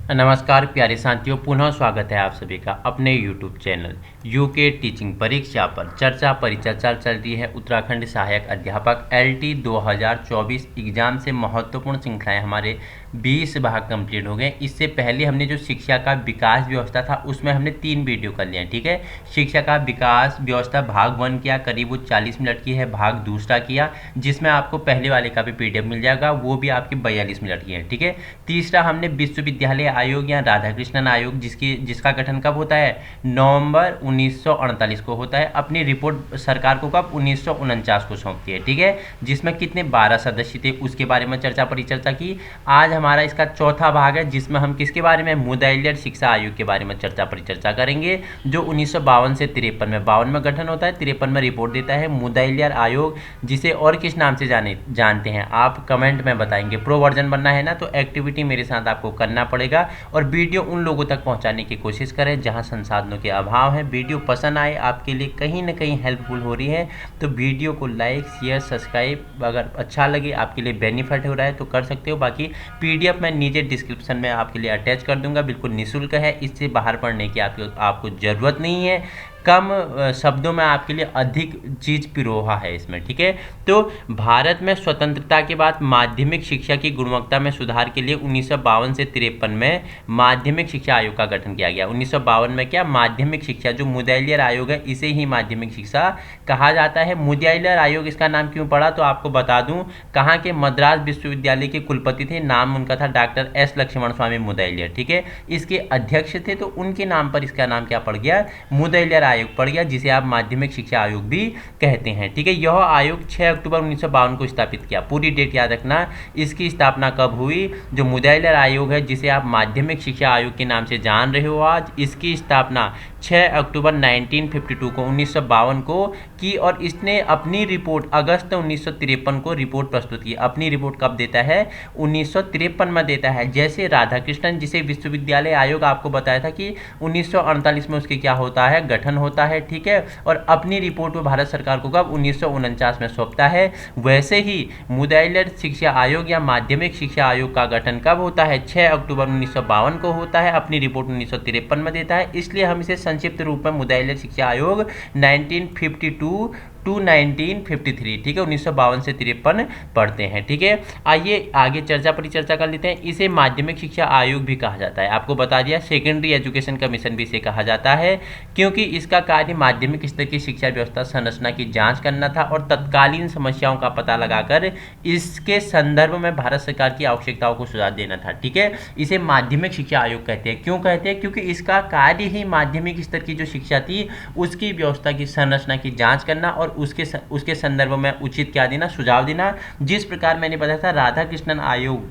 नमस्कार प्यारे साथियों, पुनः स्वागत है आप सभी का अपने YouTube चैनल यूके टीचिंग परीक्षा पर चर्चा परिचर्चा चल रही है। उत्तराखंड सहायक अध्यापक LT 2024 एग्जाम से महत्वपूर्ण श्रृंखलाएं हमारे 20 भाग कंप्लीट हो गए। इससे पहले हमने जो शिक्षा का विकास व्यवस्था था उसमें हमने 3 वीडियो कर लिए हैं। ठीक है, शिक्षा का विकास व्यवस्था भाग 1 किया, करीब वो 40 मिनट की है। भाग दूसरा किया जिसमें आपको पहले वाले का भी PDF मिल जाएगा, वो भी आपकी 42 मिनट की है। ठीक है, तीसरा हमने विश्वविद्यालय आयोग या राधाकृष्णन आयोग जिसका गठन कब होता है, नवंबर 1948 को होता है। अपनी रिपोर्ट सरकार को कब, 1949 को सौंपती है। ठीक है, जिसमें कितने 12 सदस्य थे, उसके बारे में चर्चा परिचर्चा की। आज हमारा इसका चौथा भाग है जिसमें हम किसके बारे में, मुदाइलियर शिक्षा आयोग के बारे में चर्चा परिचर्चा करेंगे, जो 1952 से 53 में, 52 में गठन होता है, 53 में रिपोर्ट देता है। मुदाइलियर आयोग जिसे और किस नाम से जानते हैं आप कमेंट में बताएंगे। प्रो वर्जन बनना है ना, तो एक्टिविटी मेरे साथ आपको करना पड़ेगा और वीडियो उन लोगों तक पहुंचाने की कोशिश करें जहां संसाधनों के अभाव है। वीडियो पसंद आए, आपके लिए कहीं ना कहीं हेल्पफुल हो रही है, तो वीडियो को लाइक शेयर सब्सक्राइब, अगर अच्छा लगे आपके लिए बेनिफिट हो रहा है तो कर सकते हो। बाकी PDF मैं नीचे डिस्क्रिप्शन में आपके लिए अटैच कर दूंगा, बिल्कुल निःशुल्क है, इससे बाहर पढ़ने की आपको ज़रूरत नहीं है। कम शब्दों में आपके लिए अधिक चीज़ पिरोहा है इसमें। ठीक है, तो भारत में स्वतंत्रता के बाद माध्यमिक शिक्षा की गुणवत्ता में सुधार के लिए 1952 से 53 में माध्यमिक शिक्षा आयोग का गठन किया गया। 1952 में क्या, माध्यमिक शिक्षा, जो मुदाइलियर आयोग है इसे ही माध्यमिक शिक्षा कहा जाता है। मुदाइलियर आयोग इसका नाम क्यों पड़ा, तो आपको बता दूं, कहाँ के, मद्रास विश्वविद्यालय के कुलपति थे, नाम उनका था डॉक्टर S लक्ष्मण स्वामी मुदाइलियर। ठीक है, इसके अध्यक्ष थे, तो उनके नाम पर इसका नाम क्या पड़ गया, मुदाइलियर आयोग पड़ गया, जिसे आप माध्यमिक शिक्षा आयोग भी कहते हैं। ठीक है, यह आयोग 6 अक्टूबर 1952 को स्थापित किया। पूरी डेट याद रखना, इसकी स्थापना कब हुई। जो मुदाइलियर आयोग है जिसे आप माध्यमिक शिक्षा आयोग के नाम से जान रहे हो आज, इसकी स्थापना 6 अक्टूबर 1952 को 1952 को की और इसने अपनी रिपोर्ट अगस्त 1953 को रिपोर्ट प्रस्तुत की। अपनी रिपोर्ट कब देता है, 1953 में देता है। जैसे राधाकृष्णन जिसे विश्वविद्यालय आयोग आपको बताया था कि 1948 में उसके क्या होता है, गठन होता है। ठीक है, और अपनी रिपोर्ट वो भारत सरकार को कब, 1949 में सौंपता है। वैसे ही मुदाइलियर शिक्षा आयोग या माध्यमिक शिक्षा आयोग का गठन कब होता है, 6 अक्टूबर 1952 को होता है। अपनी रिपोर्ट 1953 में देता है, इसलिए हम इसे संक्षिप्त रूप में मुदाइलियर शिक्षा आयोग 1952 टू 1953, ठीक है, 1952 से 53 पढ़ते हैं। ठीक है, आइए आगे चर्चा परिचर्चा कर लेते हैं। इसे माध्यमिक शिक्षा आयोग भी कहा जाता है, आपको बता दिया। सेकेंडरी एजुकेशन कमीशन भी इसे कहा जाता है, क्योंकि इसका कार्य माध्यमिक स्तर की शिक्षा व्यवस्था संरचना की जांच करना था और तत्कालीन समस्याओं का पता लगाकर इसके संदर्भ में भारत सरकार की आवश्यकताओं को सुझाव देना था। ठीक है, इसे माध्यमिक शिक्षा आयोग कहते हैं। क्यों कहते हैं, क्योंकि इसका कार्य ही माध्यमिक स्तर की जो शिक्षा थी उसकी व्यवस्था की संरचना की जांच करना और उसके संदर्भ में उचित क्या देना, सुझाव देना। जिस प्रकार मैंने बताया था राधाकृष्णन आयोग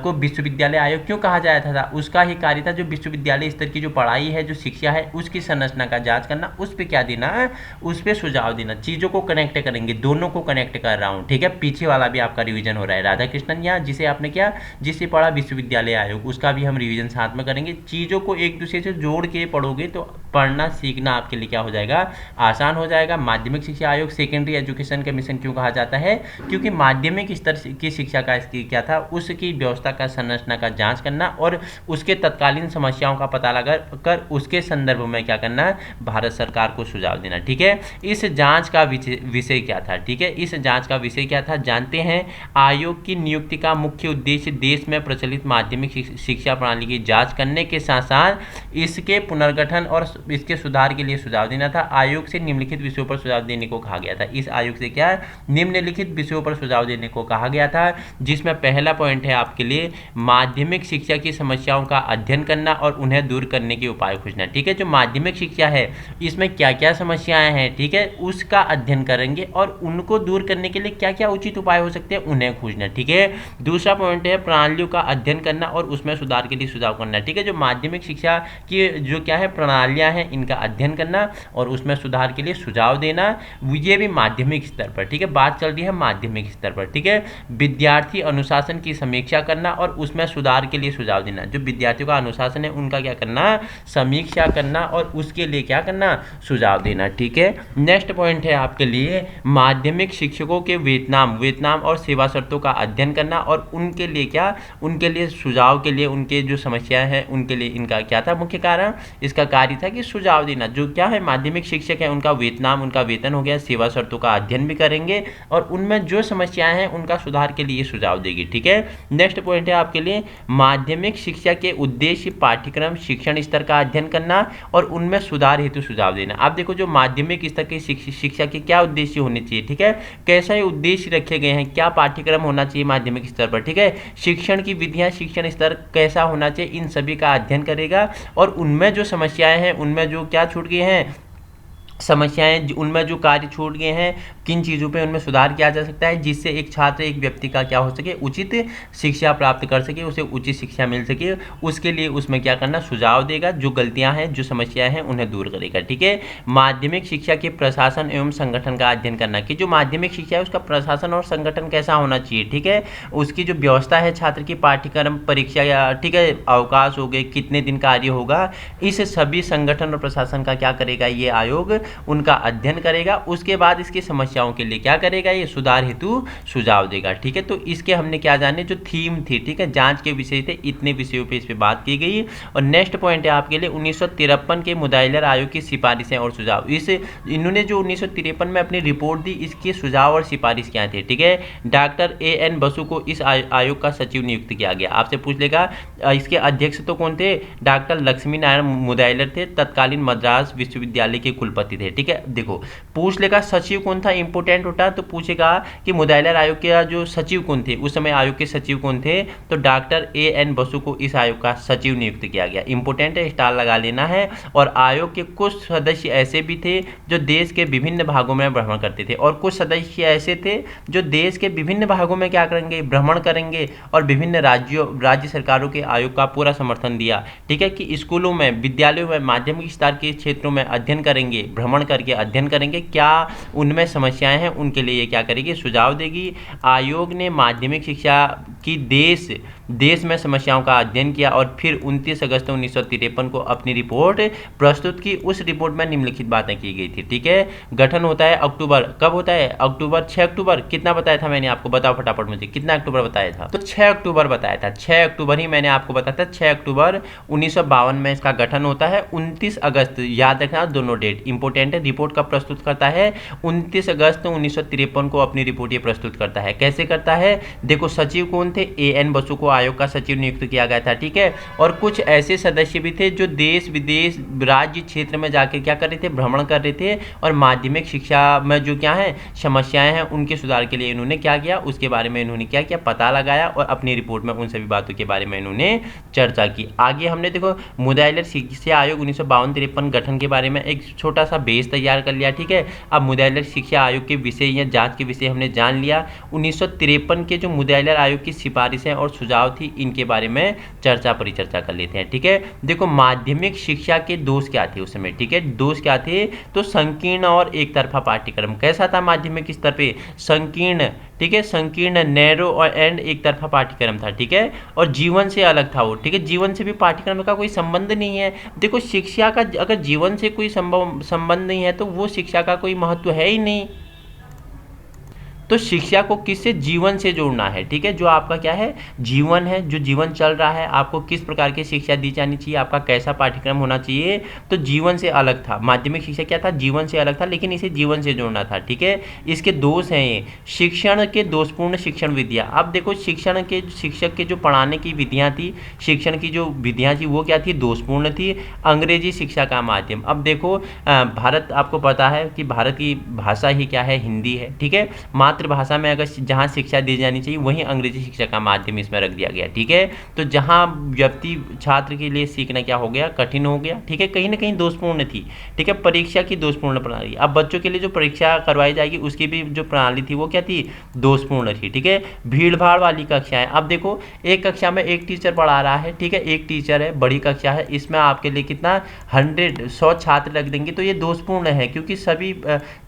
को विश्वविद्यालय आयोग क्यों कहा जाता था, उसका ही कार्य था जो विश्वविद्यालय स्तर की जो पढ़ाई है, जो शिक्षा है, उसकी संरचना का जांच करना, उस पर क्या देना है, उस पर सुझाव देना। चीज़ों को कनेक्ट करेंगे, दोनों को कनेक्ट कर रहा हूँ। ठीक है, पीछे वाला भी आपका रिवीजन हो रहा है, राधाकृष्णन या जिसे आपने क्या, जिसे पढ़ा विश्वविद्यालय आयोग, उसका भी हम रिवीजन साथ में करेंगे। चीज़ों को एक दूसरे से जोड़ के पढ़ोगे तो पढ़ना सीखना आपके लिए क्या हो जाएगा, आसान हो जाएगा। माध्यमिक शिक्षा आयोग सेकेंडरी एजुकेशन कमीशन क्यों कहा जाता है, क्योंकि माध्यमिक स्तर की शिक्षा का इसकी क्या था, उसकी व्यवस्था का संरचना का जांच करना और उसके तत्कालीन समस्याओं का पता लगा कर उसके संदर्भ में क्या करना, भारत सरकार को सुझाव देना। ठीक है, इस जांच का विषय क्या था, ठीक है, इस जांच का विषय क्या था जानते हैं। आयोग की नियुक्ति का मुख्य उद्देश्य देश में प्रचलित माध्यमिक शिक्षा प्रणाली की जांच करने के साथ साथ इसके पुनर्गठन और इसके सुधार के लिए सुझाव देना था। आयोग से निम्नलिखित विषयों पर सुझाव देने को कहा गया था। इस आयोग से क्या, निम्नलिखित विषयों पर सुझाव देने को कहा गया था, जिसमें पहला पॉइंट है आपके लिए माध्यमिक शिक्षा की समस्याओं का अध्ययन करना और उन्हें दूर करने के उपाय खोजना। ठीक है, जो माध्यमिक शिक्षा है इसमें क्या क्या समस्याएं हैं, ठीक है, उसका अध्ययन करेंगे और उनको दूर करने के लिए क्या क्या उचित उपाय हो सकते हैं, उन्हें खोजना। ठीक है, दूसरा पॉइंट है प्रणालियों का अध्ययन करना और उसमें सुधार के लिए सुझाव करना। ठीक है, जो माध्यमिक शिक्षा की जो क्या है प्रणालियां हैं, इनका अध्ययन करना और उसमें सुधार के लिए सुझाव देना, ये भी माध्यमिक स्तर पर। ठीक है, बात चल रही है माध्यमिक स्तर पर। ठीक है, विद्यार्थी अनुशासन की समीक्षा समीक्षा करना और उसमें सुधार के लिए सुझाव देना। जो विद्यार्थियों का अनुशासन है उनका क्या करना, समीक्षा करना और उसके लिए क्या करना, सुझाव देना। ठीक है, नेक्स्ट पॉइंट है आपके लिए माध्यमिक शिक्षकों के वेतन और सेवा शर्तों का अध्ययन करना और उनके लिए क्या, उनके लिए सुझाव के लिए उनके जो समस्याएं हैं उनके लिए इनका क्या था, मुख्य कारण इसका कार्य था कि सुझाव देना। जो क्या है, माध्यमिक शिक्षक है उनका वेतन हो गया, सेवा शर्तों का अध्ययन भी करेंगे और उनमें जो समस्याएं हैं उनका सुधार के लिए सुझाव देगी। ठीक है, नेक्स्ट पॉइंट है आपके लिए माध्यमिक शिक्षा के उद्देश्य पाठ्यक्रम शिक्षण स्तर का अध्ययन करना और उनमें सुधार हेतु सुझाव देना। आप देखो जो माध्यमिक स्तर की शिक्षा के क्या उद्देश्य होने चाहिए, ठीक है, कैसा उद्देश्य रखे गए हैं, क्या पाठ्यक्रम होना चाहिए माध्यमिक स्तर पर, ठीक है, शिक्षण की विधियां, शिक्षण स्तर कैसा होना चाहिए, इन सभी का अध्ययन करेगा और उनमें जो समस्याएं हैं, उनमें जो क्या छूट गए हैं समस्याएं, उनमें जो कार्य छूट गए हैं, किन चीज़ों पे उनमें सुधार किया जा सकता है जिससे एक छात्र, एक व्यक्ति का क्या हो सके, उचित शिक्षा प्राप्त कर सके, उसे उचित शिक्षा मिल सके, उसके लिए उसमें क्या करना, सुझाव देगा, जो गलतियां हैं, जो समस्याएं हैं उन्हें दूर करेगा। ठीक है, माध्यमिक शिक्षा के प्रशासन एवं संगठन का अध्ययन करना कि जो माध्यमिक शिक्षा है उसका प्रशासन और संगठन कैसा होना चाहिए। ठीक है, उसकी जो व्यवस्था है, छात्र की पाठ्यक्रम, परीक्षा या ठीक है अवकाश हो गए, कितने दिन कार्य होगा, इस सभी संगठन और प्रशासन का क्या करेगा ये आयोग, उनका अध्ययन करेगा। उसके बाद इसकी समस्याओं के लिए क्या करेगा, ये सुधार हेतु सुझाव देगा। ठीक है, तो इसके हमने क्या जाने, जो थीम थी, ठीक है, जांच के विषय थे, इतने विषयों पे इस पे बात की गई। और नेक्स्ट पॉइंट है आपके लिए 1953 के मुदाइलर आयोग की सिफारिशें और सुझाव। इन्होंने जो 1953 में अपनी रिपोर्ट दी, इसके सुझाव और सिफारिश क्या थे। ठीक है, डॉक्टर A.N. बसु को इस आयोग का सचिव नियुक्त किया गया। आपसे पूछ लेगा इसके अध्यक्ष तो कौन थे, डॉक्टर लक्ष्मी नारायण मुदाइलर थे, तत्कालीन मद्रास विश्वविद्यालय के कुलपति थे। ठीक है, देखो पूछ लेगा सचिव कौन था, इंपोर्टेंट होता तो पूछेगा कि मुदाइलर आयोग के जो सचिव कौन थे, उस समय आयोग के सचिव कौन थे, तो डॉक्टर A.N. बसु को इस आयोग का सचिव नियुक्त किया गया। इंपोर्टेंट है, स्टार लगा लेना है। और आयोग के कुछ सदस्य ऐसे भी थे जो देश के विभिन्न भागों में भ्रमण करते थे और कुछ सदस्य ऐसे थे जो देश के विभिन्न भागों में क्या करेंगे, भ्रमण करेंगे और विभिन्न राज्य सरकारों के आयोग का पूरा समर्थन दिया। ठीक है, कि स्कूलों में, विद्यालयों में, माध्यमिक स्तर के क्षेत्रों में अध्ययन करेंगे, भ्रमण करके अध्ययन करेंगे, क्या उनमें समस्याएं हैं, उनके लिए ये क्या करेगी, सुझाव देगी। आयोग ने माध्यमिक शिक्षा की देश में समस्याओं का अध्ययन किया और फिर 29 अगस्त 1953 को अपनी रिपोर्ट प्रस्तुत की। उस रिपोर्ट में निम्नलिखित बातें की गई थी। ठीक है, गठन होता है अक्टूबर, कब होता है, अक्टूबर, 6 अक्टूबर, कितना बताया था मैंने आपको, बताओ फटाफट मुझे, कितना अक्टूबर बताया था, तो 6 अक्टूबर बताया था, 6 अक्टूबर ही मैंने आपको बताया था, 6 अक्टूबर 1952 में इसका गठन होता है। 29 अगस्त, याद रखना दोनों डेट इंपोर्टेंट है, रिपोर्ट कब प्रस्तुत करता है, 29 अगस्त 1953 को अपनी रिपोर्ट ये प्रस्तुत करता है। कैसे करता है, देखो सचिव कौन थे, A.N. बसु को आयोग का सचिव नियुक्त किया गया था। ठीक है, और कुछ ऐसे सदस्य भी थे जो देश विदेश राज्य क्षेत्र में जाके क्या कर रहे थे, भ्रमण कर रहे थे और माध्यमिक शिक्षा में जो क्या है समस्याएं हैं उनके सुधार के लिए इन्होंने क्या किया, उसके बारे में इन्होंने क्या किया, पता लगाया और अपनी रिपोर्ट में उन सभी बातों के बारे में इन्होंने चर्चा की। आगे हमने देखो मुदाइलर शिक्षा आयोग 1952-53 गठन के बारे में एक छोटा सा बेस तैयार कर लिया। ठीक है, अब मुदाइलर शिक्षा आयोग के विषय या जांच के विषय हमने जान लिया। 1953 के जो मुदाइलर आयोग की सिफारिशें और सुझाव थी, इनके बारे में परिचर्चा कर लेते हैं। ठीक है, देखो माध्यमिक शिक्षा के दोष क्या थे उस समय। ठीक है, दोष क्या थे, तो संकीर्ण और एक तरफा पाठ्यक्रम। कैसा था माध्यमिक स्तर पे, संकीर्ण, ठीक है, संकीर्ण, नैरो और एंड एक तरफा पाठ्यक्रम था। ठीक है, और जीवन से अलग था वो। ठीक है, जीवन से भी पाठ्यक्रम का कोई संबंध नहीं है। देखो शिक्षा का अगर जीवन से कोई संबंध नहीं है तो वो शिक्षा का कोई महत्व है ही नहीं। तो शिक्षा को किससे, जीवन से जोड़ना है। ठीक है, जो आपका क्या है, जीवन है, जो जीवन चल रहा है, आपको किस प्रकार की शिक्षा दी जानी चाहिए, आपका कैसा पाठ्यक्रम होना चाहिए, तो जीवन से अलग था। माध्यमिक शिक्षा क्या था, जीवन से अलग था, लेकिन इसे जीवन से जोड़ना था। ठीक है, इसके दोष हैं ये, शिक्षण के दोषपूर्ण शिक्षण विधियाँ। अब देखो शिक्षण के शिक्षक के जो पढ़ाने की विधियाँ थी, शिक्षण की जो विधियाँ थी वो क्या थी, दोषपूर्ण थी। अंग्रेजी शिक्षा का माध्यम, अब देखो भारत, आपको पता है कि भारत की भाषा ही क्या है, हिंदी है। ठीक है, मातृभाषा में अगर जहाँ शिक्षा दी जानी चाहिए वहीं अंग्रेजी शिक्षा का माध्यम इसमें रख दिया गया। ठीक है, तो जहाँ व्यक्ति छात्र के लिए सीखना क्या हो गया, कठिन हो गया। ठीक है, कहीं ना कहीं दोषपूर्ण थी। ठीक है, परीक्षा की दोषपूर्ण प्रणाली, अब बच्चों के लिए जो परीक्षा करवाई जाएगी उसकी भी जो प्रणाली थी वो क्या थी, दोषपूर्ण थी। ठीक है, भीड़ भाड़ वाली कक्षाएं, अब देखो एक कक्षा में एक टीचर पढ़ा रहा है। ठीक है, एक टीचर है, बड़ी कक्षा है, इसमें आपके लिए कितना 100 छात्र रख देंगे तो ये दोषपूर्ण है, क्योंकि सभी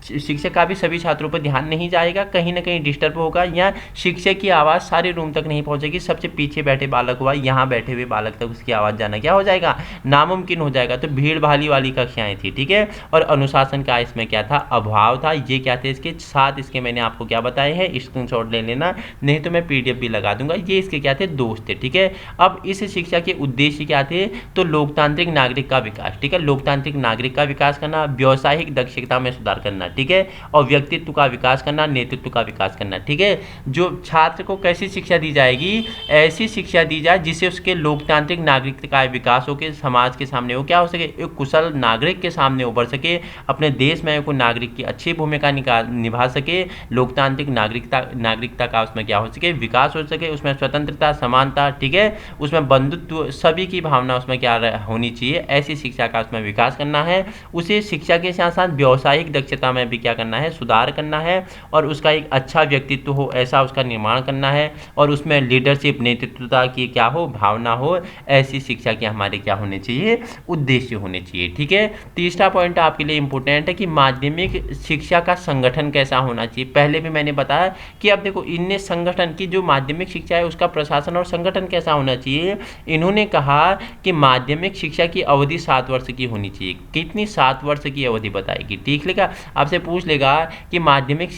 शिक्षक का भी सभी छात्रों पर ध्यान नहीं जाएगा। कहीं ना कहीं डिस्टर्ब होगा, या शिक्षक की आवाज़ सारे रूम तक नहीं पहुंचेगी, सबसे पीछे बैठे बालक हुआ यहाँ बैठे हुए बालक तक उसकी आवाज़ जाना क्या हो जाएगा, नामुमकिन हो जाएगा। तो भीड़ भाली वाली कक्षाएं थी, ठीक है। और अनुशासन का इसमें क्या था, अभाव था। ये क्या थे, इसके साथ इसके मैंने आपको क्या बताए हैं, स्क्रीनशॉट ले लेना, नहीं तो मैं पीडीएफ भी लगा दूंगा। ये इसके क्या थे, दोस्त थे, ठीक है। अब इस शिक्षा के उद्देश्य क्या थे, तो लोकतांत्रिक नागरिक का विकास, ठीक है, लोकतांत्रिक नागरिक का विकास करना, व्यावसायिक दक्षता में सुधार करना, ठीक है, और व्यक्तित्व का विकास करना, नेतृत्व का विकास करना, ठीक है। जो छात्र को कैसी शिक्षा दी जाएगी, ऐसी शिक्षा दी जाए जिससे उसके लोकतांत्रिक नागरिक का विकास हो के समाज के सामने वो क्या हो सके, एक कुशल नागरिक के सामने उभर सके, अपने देश में को नागरिक की अच्छी भूमिका निभा सके, लोकतांत्रिक नागरिकता का उसमें क्या हो सके, विकास हो सके, उसमें स्वतंत्रता, समानता, ठीक है, उसमें बंधुत्व, सभी की भावना उसमें क्या होनी चाहिए, ऐसी शिक्षा का उसमें विकास करना है। उसे शिक्षा के साथ साथ व्यावसायिक दक्षता में भी क्या करना है, सुधार करना है, और उसका एक अच्छा व्यक्तित्व हो ऐसा उसका निर्माण करना है, और उसमें लीडरशिप, नेतृत्वता की क्या हो, भावना हो, ऐसी शिक्षा के हमारे क्या होने चाहिए, उद्देश्य होने चाहिए, ठीक है। तीसरा पॉइंट आपके लिए इंपॉर्टेंट है कि माध्यमिक शिक्षा का संगठन कैसा होना चाहिए। पहले भी मैंने बताया कि अब देखो इनने संगठन की जो माध्यमिक शिक्षा है उसका प्रशासन और संगठन कैसा होना चाहिए। इन्होंने कहा कि माध्यमिक शिक्षा की अवधि 7 वर्ष की होनी चाहिए। कितनी, 7 वर्ष की अवधि बताएगी, ठीक लेगा, आपसे पूछ लेगा कि माध्यमिक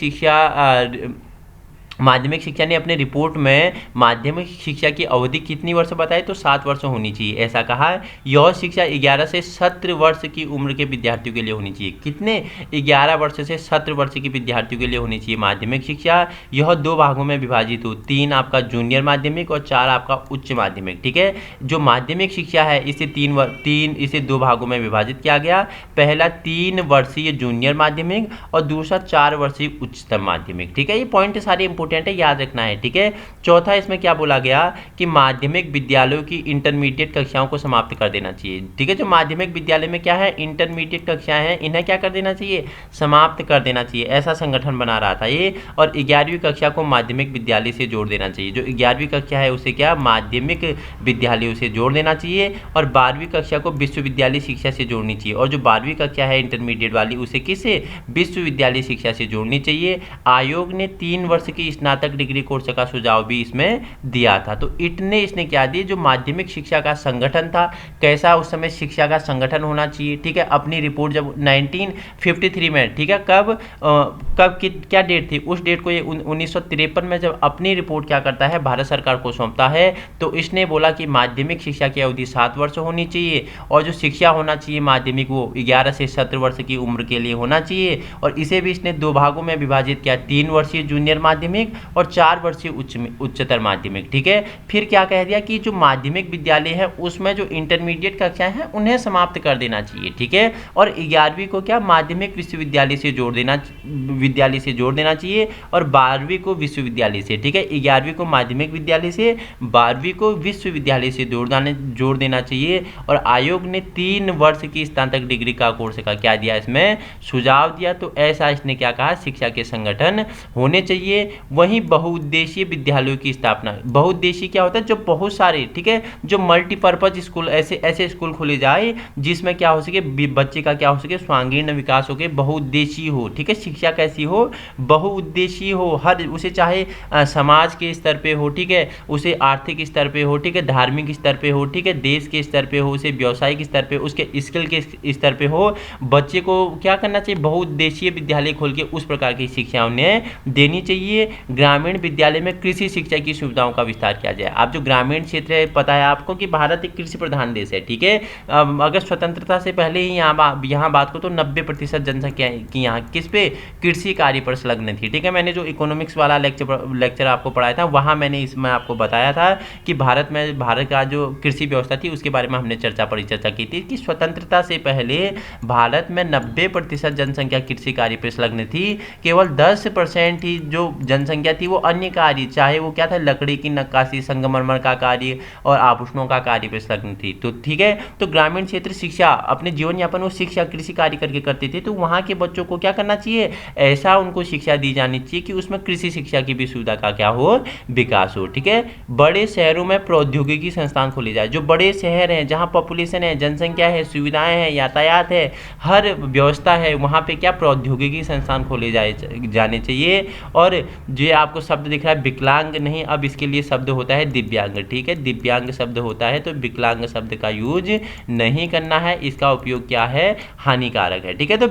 शिक्षा ने अपने रिपोर्ट में माध्यमिक शिक्षा की अवधि कितनी वर्ष बताई, तो 7 वर्ष होनी चाहिए, ऐसा कहा है। यह शिक्षा 11 से 17 वर्ष की उम्र के विद्यार्थियों के लिए होनी चाहिए। कितने, 11 वर्ष से 17 वर्ष के विद्यार्थियों के लिए होनी चाहिए माध्यमिक शिक्षा। यह 2 भागों में विभाजित हो, 3 आपका जूनियर माध्यमिक और 4 आपका उच्च माध्यमिक, ठीक है। जो माध्यमिक शिक्षा है इसे 2 भागों में विभाजित किया गया। पहला 3 वर्षीय जूनियर माध्यमिक और दूसरा 4 वर्षीय उच्चतर माध्यमिक, ठीक है। ये पॉइंट सारे इंपोर्टेंट है, याद रखना है, ठीक है। चौथा इसमें क्या बोला गया कि माध्यमिक विद्यालयों की इंटरमीडिएट कक्षाओं को समाप्त कर देना चाहिए, ठीक है। जो माध्यमिक विद्यालय में क्या है, इंटरमीडिएट कक्षाएं हैं, इन्हें क्या कर देना चाहिए, समाप्त कर देना चाहिए, ऐसा संगठन बना रहा था ये। और 11वीं कक्षा को माध्यमिक विद्यालय से जोड़ देना चाहिए। जो 11वीं कक्षा है उसे क्या, माध्यमिक विद्यालयों से जोड़ देना चाहिए, और 12वीं कक्षा को विश्वविद्यालय शिक्षा से जोड़नी चाहिए। और जो 12वीं कक्षा है इंटरमीडिएट वाली उसे किससे, विश्वविद्यालय शिक्षा से जोड़नी चाहिए। आयोग ने 3 वर्ष की स्नातक डिग्री कोर्स का सुझाव भी इसमें दिया था। तो इसने क्या दिया, जो माध्यमिक शिक्षा का संगठन था, कैसा उस समय शिक्षा का संगठन होना चाहिए, ठीक है। अपनी रिपोर्ट जब 1953 में, ठीक है, क्या डेट थी, उस डेट को ये 1953 में जब अपनी रिपोर्ट क्या करता है, भारत सरकार को सौंपता है, तो इसने बोला कि माध्यमिक शिक्षा की अवधि 7 वर्ष होनी चाहिए, और जो शिक्षा होना चाहिए माध्यमिक वो 11 से 17 वर्ष की उम्र के लिए होना चाहिए। और इसे भी इसने 2 भागों में विभाजित किया, 3 वर्षीय जूनियर माध्यमिक और 4 वर्षीय उच्चतर माध्यमिक, ठीक है। फिर क्या कह दिया कि जो माध्यमिक विद्यालय है उसमें जो इंटरमीडिएट कक्षाएं हैं उन्हें समाप्त कर देना चाहिए, ठीक है। और 11वीं को क्या, माध्यमिक विश्वविद्यालय से जोड़ देना चाहिए, और 12वीं को विश्वविद्यालय से, ठीक है। 11वीं को माध्यमिक विद्यालय से, 12वीं को विश्वविद्यालय से जोड़ देना चाहिए। और आयोग ने 3 वर्ष की स्नातक डिग्री का कोर्स का क्या दिया, इसमें सुझाव दिया। तो ऐसा इसने क्या कहा, शिक्षा के संगठन होने चाहिए। वहीं बहुउद्देशीय विद्यालयों की स्थापना, बहुउद्देशीय क्या होता है, जो बहुत सारे, ठीक है, जो मल्टीपर्पज स्कूल, ऐसे स्कूल खोले जाए जिसमें क्या हो सके, बच्चे का क्या हो सके, स्वांगीण विकास हो के बहुउद्देशीय हो, ठीक है। शिक्षा कैसी हो, बहुउद्देशीय हो, हर उसे चाहे समाज के स्तर पे हो, ठीक है, उसे आर्थिक स्तर पे हो, ठीक है, धार्मिक स्तर पे हो, ठीक है, देश के स्तर पे हो, उसे व्यावसायिक स्तर पे, उसके स्किल के स्तर पे हो। बच्चे को क्या करना चाहिए, बहुउद्देशीय विद्यालय खोल के उस प्रकार की शिक्षा उन्हें देनी चाहिए। ग्रामीण विद्यालय में कृषि शिक्षा की सुविधाओं का विस्तार किया जाए। आप जो ग्रामीण क्षेत्र है, पता है आपको कि भारत एक कृषि प्रधान देश है, ठीक है। अगर स्वतंत्रता से पहले ही यहाँ बात को तो 90% जनसंख्या की यहाँ किस पे, कृषि कार्य पर संलग्न थी, ठीक है। मैंने जो इकोनॉमिक्स वाला लेक्चर आपको पढ़ाया था वहाँ मैंने इसमें आपको बताया था कि भारत का जो कृषि व्यवस्था थी उसके बारे में हमने परिचर्चा की थी कि स्वतंत्रता से पहले भारत में 90% जनसंख्या कृषि कार्य पर संलग्न थी। केवल 10% ही जो जनसंख्या जनसंख्या थी वो अन्य कार्य, चाहे वो क्या था, लकड़ी की नक्काशी, संगमरमर का कार्य और आभूषणों का कार्य पे संलग्न थी। तो ठीक है, तो ग्रामीण क्षेत्र शिक्षा, अपने जीवन यापन वो शिक्षा कृषि कार्य करके करते थे। तो वहाँ के बच्चों को क्या करना चाहिए, ऐसा उनको शिक्षा दी जानी चाहिए कि उसमें कृषि शिक्षा की भी सुविधा का क्या हो, विकास हो। ठीक है, बड़े शहरों में प्रौद्योगिकी संस्थान खोले जाए। जो बड़े शहर हैं, जहाँ पॉपुलेशन है, जनसंख्या है, सुविधाएं हैं, यातायात है, हर व्यवस्था है, वहाँ पे क्या प्रौद्योगिकी संस्थान खोले जाने चाहिए। और जो आपको शब्द दिख रहा है विकलांग नहीं, अब इसके लिए शब्द होता है दिव्यांग। ठीक है, दिव्यांग शब्द होता है, तो विकलांग शब्द का यूज नहीं करना है, इसका उपयोग क्या है, हानिकारक है। ठीक है, तो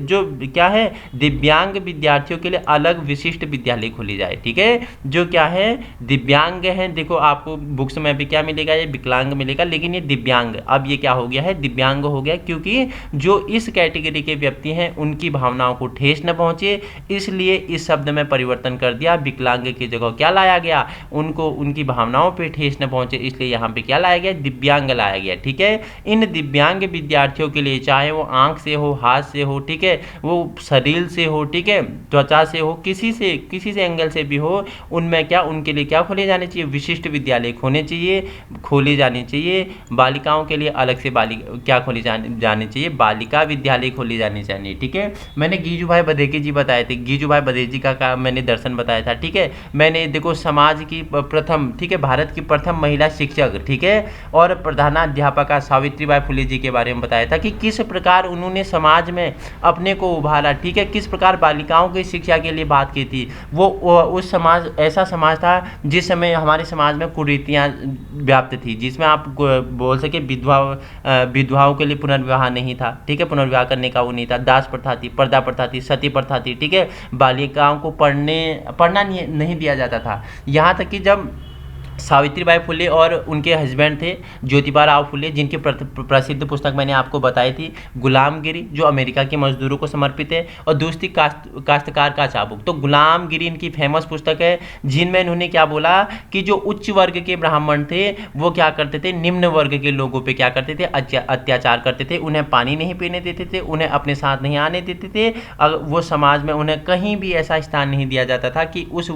जो क्या है, दिव्यांग विद्यार्थियों के लिए अलग विशिष्ट विद्यालय खोले जाए। ठीक है, जो क्या है, दिव्यांग है, देखो आपको बुक्स में भी क्या मिलेगा, ये विकलांग मिलेगा, लेकिन ये दिव्यांग अब ये क्या हो गया है, दिव्यांग हो गया, क्योंकि जो इस कैटेगरी के व्यक्ति हैं उनकी भावनाओं को ठेस न पहुंचे, इसलिए इस शब्द में परिवर्तन कर दिया। विकलांग की जगह क्या लाया गया, उनको उनकी भावनाओं पे ठेस न पहुंचे, इसलिए यहाँ पे क्या लाया गया, दिव्यांग लाया गया। ठीक है, इन दिव्यांग विद्यार्थियों के लिए चाहे वो आंख से हो, हाथ से हो, ठीक है, वो शरीर से हो, ठीक है, त्वचा से हो, किसी से एंगल से भी हो, उनमें क्या, उनके लिए क्या खोले जाने चाहिए, विशिष्ट विद्यालय खोले जाने चाहिए। बालिकाओं के लिए अलग से क्या खोले जाने चाहिए, बालिका विद्यालय खोले जाने चाहिए। ठीक है, मैंने गीजू भाई बधेके जी बताए थे, गीजू भाई बधेके जी का मैंने दर्शन बताया था। ठीक है, मैंने देखो समाज की प्रथम, ठीक है, भारत की प्रथम महिला शिक्षक, ठीक है, और प्रधानाध्यापका सावित्रीबाई फुले जी के बारे में बताया था कि किस प्रकार उन्होंने समाज में अपने को उभारा। ठीक है, किस प्रकार बालिकाओं की शिक्षा के लिए बात की थी। वो उस समाज, ऐसा समाज था जिस समय हमारे समाज में कुरीतियाँ व्याप्त थी, जिसमें आप बोल सके विधवाओं के लिए पुनर्विवाह नहीं था। ठीक है, पुनर्विवाह करने का वो नहीं था, दास प्रथा थी, पर्दा प्रथा थी, सती प्रथा थी। ठीक है, बालिकाओं को पढ़ना नहीं दिया जाता था। यहाँ तक कि जब सावित्रीबाई फुले और उनके हस्बैंड थे ज्योतिबा राव फुले, जिनकी प्रसिद्ध पुस्तक मैंने आपको बताई थी गुलामगिरी, जो अमेरिका के मजदूरों को समर्पित है, और दूसरी काश्तकार का चाबुक। तो गुलामगिरी इनकी फेमस पुस्तक है, जिनमें इन्होंने क्या बोला कि जो उच्च वर्ग के ब्राह्मण थे वो क्या करते थे, निम्न वर्ग के लोगों पे क्या करते थे, अत्याचार करते थे, उन्हें पानी नहीं पीने देते थे, उन्हें अपने साथ नहीं आने देते थे। वो समाज में उन्हें कहीं भी ऐसा स्थान नहीं दिया जाता था कि उस